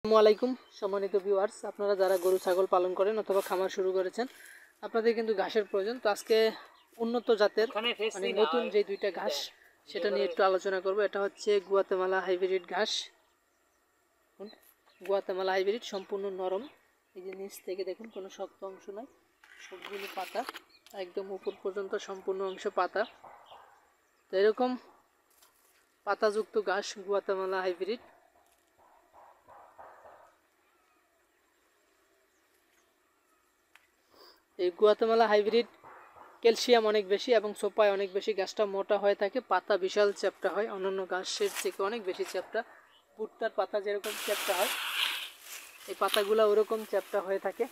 আসসালামু আলাইকুম সম্মানিত ভিউয়ার্স, আপনারা যারা গরু ছাগল পালন করেন অথবা খামার শুরু করেছেন, আপনাদের কিন্তু ঘাসের প্রয়োজন। তো আজকে উন্নত জাতের মানে নতুন যে দুইটা ঘাস সেটা নিয়ে একটু আলোচনা করব। এটা হচ্ছে গুয়াতেমালা হাইব্রিড ঘাস। গুয়াতেমালা হাইব্রিড সম্পূর্ণ নরম, এই যে নিচ থেকে দেখুন কোনো শক্ত অংশ নাই, সবগুলো পাতা একদম উপর পর্যন্ত সম্পূর্ণ অংশ পাতা। তো এরকম পাতাযুক্ত ঘাস গুয়াতেমালা হাইব্রিড। এই গুয়াতেমালা হাইব্রিড ক্যালসিয়াম অনেক বেশি এবং সোপায় অনেক বেশি। গাছটা মোটা হয়ে থাকে, পাতা বিশাল চ্যাপ্টা হয়, অন্যান্য ঘাসের থেকে অনেক বেশি চ্যাপ্টা। ভুট্টার পাতা যেরকম চ্যাপ্টা হয়, এই পাতাগুলো ওরকম চ্যাপ্টা হয়ে থাকে,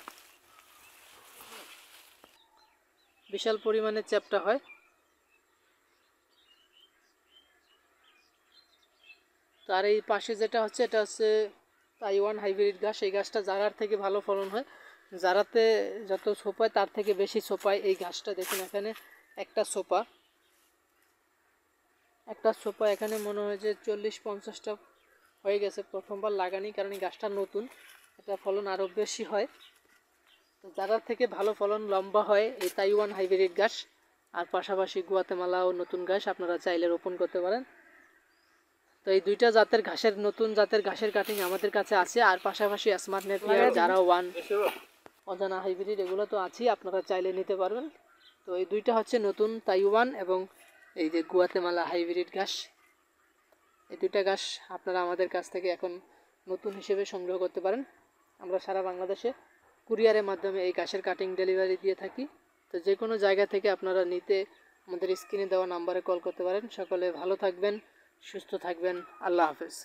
বিশাল পরিমাণে চ্যাপ্টা হয়। তার এই পাশে যেটা হচ্ছে, এটা হচ্ছে তাইওয়ান হাইব্রিড ঘাস। এই গাছটা জারার থেকে ভালো ফলন হয়। জারাতে যত সোপায় তার থেকে বেশি সোপায় এই ঘাসটা। দেখুন এখানে একটা সোপা এখানে মনে হয় যে 40-50টা হয়ে গেছে। প্রথমবার লাগানি, কারণ এই গাছটা নতুন, এটা ফলন আরও বেশি হয়। তো জারার থেকে ভালো ফলন লম্বা হয় এই তাইওয়ান হাইব্রিড ঘাস। আর পাশাপাশি গুয়াতেমালা ও নতুন ঘাস আপনারা চাইলে রোপণ করতে পারেন। তো এই দুইটা জাতের ঘাসের, নতুন জাতের ঘাসের কাটিং আমাদের কাছে আছে। আর পাশাপাশি স্মার্ট নেপিয়ার, যারা ওয়ান, অজানা হাইব্রিড, এগুলো তো আছেই, আপনারা চাইলে নিতে পারবেন। তো এই দুইটা হচ্ছে নতুন তাইওয়ান এবং এই যে গুয়াতেমালা হাইব্রিড ঘাস। এই দুইটা ঘাস আপনারা আমাদের কাছ থেকে এখন নতুন হিসেবে সংগ্রহ করতে পারেন। আমরা সারা বাংলাদেশে কুরিয়ারের মাধ্যমে এই ঘাসের কাটিং ডেলিভারি দিয়ে থাকি। তো যে কোনো জায়গা থেকে আপনারা নিতে আমাদের স্ক্রিনে দেওয়া নাম্বারে কল করতে পারেন। সকলে ভালো থাকবেন, সুস্থ থাকবেন। আল্লাহ হাফেজ।